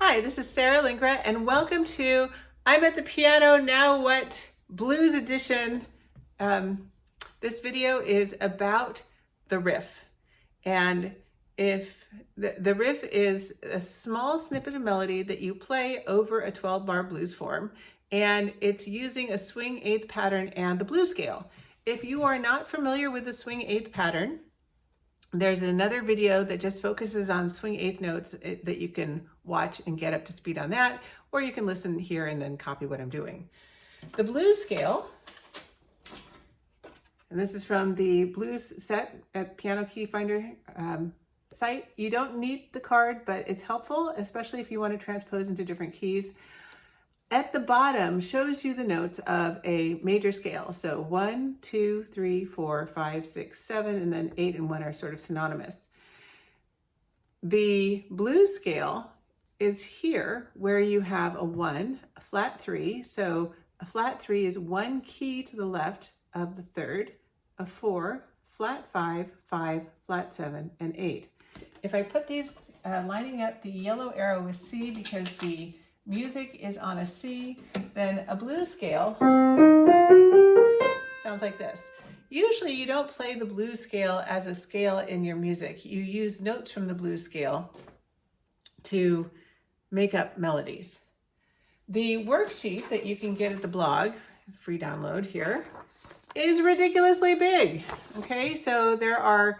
Hi, this is Sarah Linkra, and welcome to I'm at the Piano Now What Blues Edition. This video is about the riff, and if the riff is a small snippet of melody that you play over a 12-bar blues form, and it's using a swing eighth pattern and the blues scale. If you are not familiar with the swing eighth pattern, there's another video that just focuses on swing eighth notes that you can watch and get up to speed on that, or you can listen here and then copy what I'm doing. The blues scale, and this is from the blues set at Piano Key Finder site. You don't need the card, but it's helpful, especially if you want to transpose into different keys. At the bottom shows you the notes of a major scale. So 1, 2, 3, 4, 5, 6, 7, and then 8 and 1 are sort of synonymous. The blues scale is here where you have a 1, a flat 3. So a flat 3 is one key to the left of the third, a 4, flat 5, 5, flat 7, and 8. If I put these lining up the yellow arrow with C because the music is on a C, then a blues scale sounds like this. Usually you don't play the blues scale as a scale in your music. You use notes from the blues scale to make up melodies. The worksheet that you can get at the blog, free download here, is ridiculously big. Okay, so there are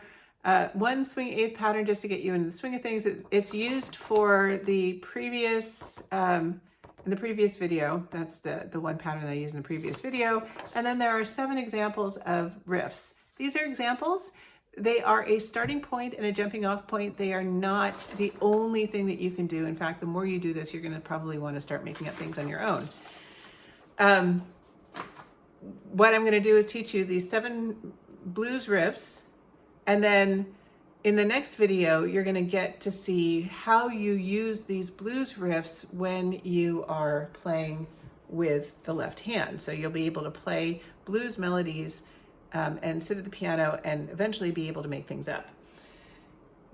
one swing eighth pattern just to get you into the swing of things. It's used for the previous, in the previous video. That's the one pattern that I used in the previous video. And then there are 7 examples of riffs. These are examples. They are a starting point and a jumping off point. They are not the only thing that you can do. In fact, the more you do this, you're going to probably want to start making up things on your own. What I'm going to do is teach you these 7 blues riffs. And then in the next video, you're going to get to see how you use these blues riffs when you are playing with the left hand. So you'll be able to play blues melodies and sit at the piano and eventually be able to make things up.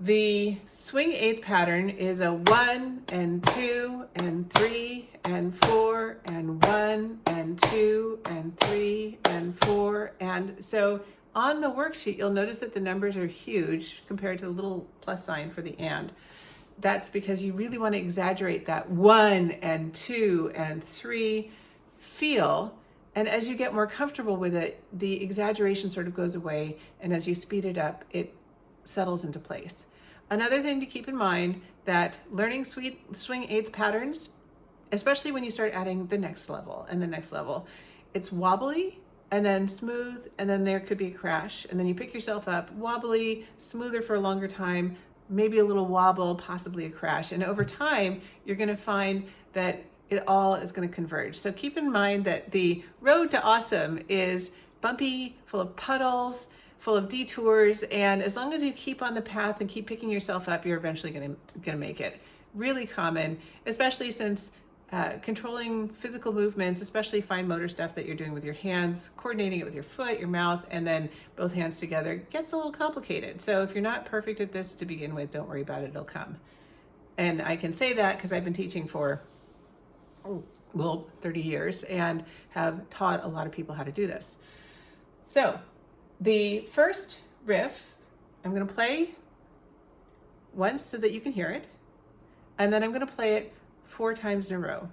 The swing eighth pattern is a 1 and 2 and 3 and 4 and 1 and 2 and 3 and 4. And so on the worksheet, you'll notice that the numbers are huge compared to the little plus sign for the and. That's because you really want to exaggerate that 1 and 2 and 3 feel. And as you get more comfortable with it, the exaggeration sort of goes away. And as you speed it up, it settles into place. Another thing to keep in mind that learning swing eighth patterns, especially when you start adding the next level and the next level, it's wobbly and then smooth, and then there could be a crash, and then you pick yourself up, wobbly, smoother for a longer time, maybe a little wobble, possibly a crash. And over time, you're going to find that it all is going to converge. So keep in mind that the road to awesome is bumpy, full of puddles, full of detours, and as long as you keep on the path and keep picking yourself up, you're eventually going to make it. Really common, especially since controlling physical movements, especially fine motor stuff that you're doing with your hands, coordinating it with your foot, your mouth, and then both hands together gets a little complicated. So if you're not perfect at this to begin with, don't worry about it, it'll come. And I can say that because I've been teaching for 30 years and have taught a lot of people how to do this. So the first riff, I'm going to play once so that you can hear it, and then I'm going to play it 4 times in a row,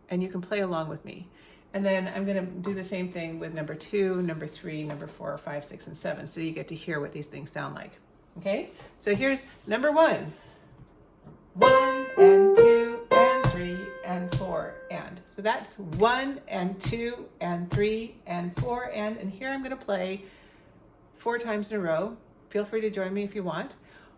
and you can play along with me. And then I'm going to do the same thing with number 2, number 3, number 4, 5, 6, and 7, so you get to hear what these things sound like. Okay, so here's number 1. 1 and 2 and 3 and 4 and. So that's 1 and 2 and 3 and 4 and here I'm going to play 4 times in a row. Feel free to join me if you want.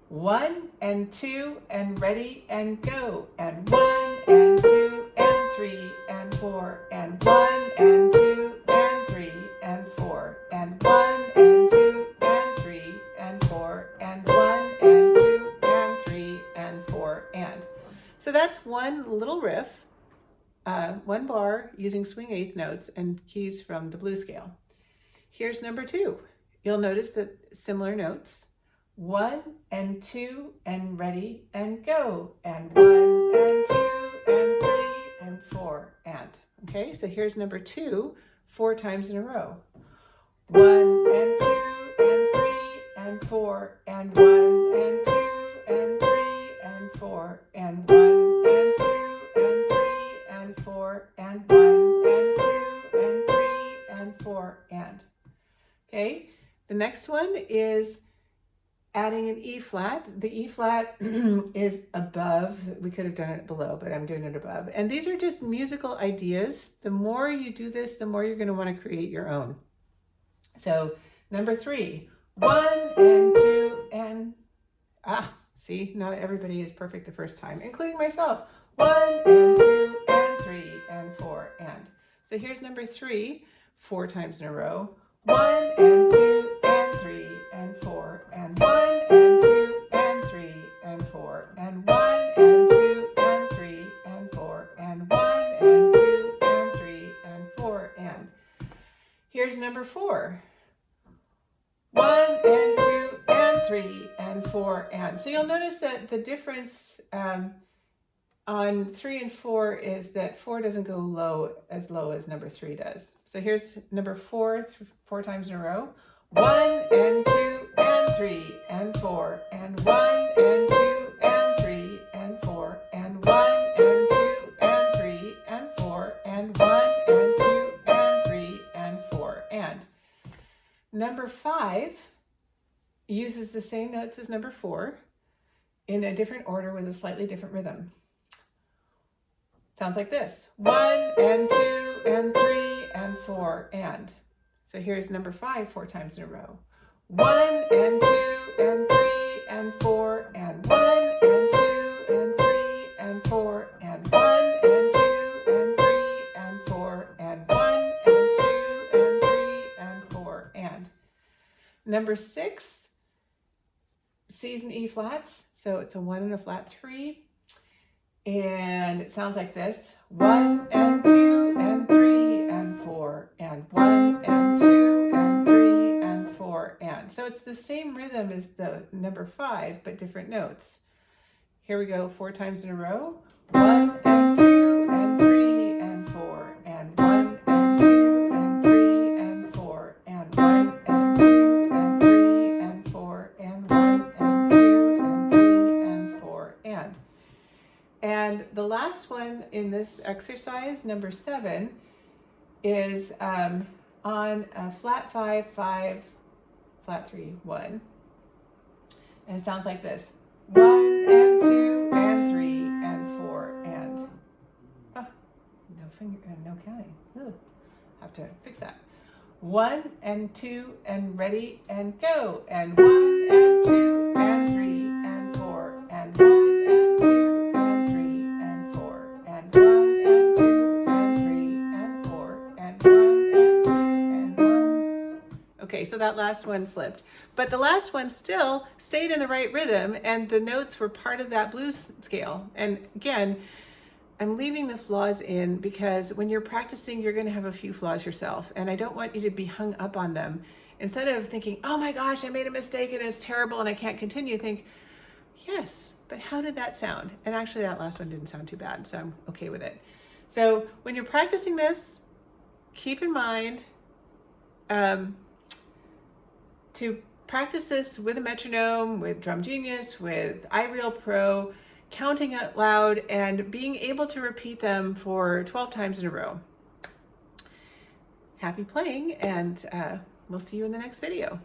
1 and 2 and ready and go, and 1 and 2 and 3 and 4 and 1 and 2 and 3 and 4 and 1 and 2 and 3 and 4 and 1 and 2 and 3 and 4 and. So that's one little riff, 1 bar using swing eighth notes and keys from the blues scale. Here's number 2. You'll notice that similar notes. 1 and 2 and ready and go, and 1 and 2 Okay, so here's number 2, 4 times in a row. 1 and 2 and 3 and 4 and 1 and 2 and 3 and 4 and 1 and 2 and 3 and 4 and 1 and 2 and 3 and 4 and. Okay, the next one is adding an E flat. The E flat is above. We could have done it below, but I'm doing it above. And these are just musical ideas. The more you do this, the more you're going to want to create your own. So number 3, 1 and 2 and, see, not everybody is perfect the first time, including myself. 1 and 2 and 3 and 4 and. So here's number 3, 4 times in a row. 1 and 2 and 3 and 4 and 1 and 2 and 3 and 4 and 1 and 2 and 3 and 4 and 1 and 2 and 3 and 4 and. Here's number 4. 1 and 2 and 3 and 4 and. So you'll notice that the difference on 3 and 4 is that 4 doesn't go low as number 3 does. So here's number 4, 4 times in a row. 1 and 2 and 3 and 4 and 1 and 2 and 3 and 4 and 1 and 2 and 3 and 4 and 1 and 2 and 3 and 4 and. Number 5 uses the same notes as number 4 in a different order with a slightly different rhythm. Sounds like this. 1 and 2 and 3 and 4 and. So here's number 5, 4 times in a row. 1 and 2 and 3 and 4 and 1 and 2 and 3 and 4 and 1 and 2 and 3 and 4 and 1 and 2 and 3 and 4 and. Number 6, C's and E flats. So it's a 1 and a flat 3. And it sounds like this. 1 and 2 and 3 and 4 and 1 and 2 and 3 and 4 and. So it's the same rhythm as the number 5, but different notes. Here we go, 4 times in a row. 1 and 2 and 3 and 4 and 1 and 2 and 3 and 4 and 1 and 2 and 3 and 4 and 1 and 2 and 3 and 4 and. And the last one in this exercise, number 7, is on a flat 5, 5, flat 3, 1. And it sounds like this. 1 and 2 and 3 and 4 and. Oh, no finger and no counting. Ugh. Have to fix that. 1 and 2 and ready and go. And 1 and 2 and 3 and 4 and 1 and 2 and 3 and 4 and 1 and 2 and 3 and 4 and 1 and 2 and 1. Okay, so that last one slipped. But the last one still stayed in the right rhythm and the notes were part of that blues scale. And again, I'm leaving the flaws in because when you're practicing, you're going to have a few flaws yourself. And I don't want you to be hung up on them. Instead of thinking, oh my gosh, I made a mistake and it's terrible and I can't continue, think, yes, but how did that sound? And actually that last one didn't sound too bad, so I'm okay with it. So when you're practicing this, keep in mind to practice this with a metronome, with Drum Genius, with iReal Pro, counting out loud and being able to repeat them for 12 times in a row. Happy playing, and we'll see you in the next video.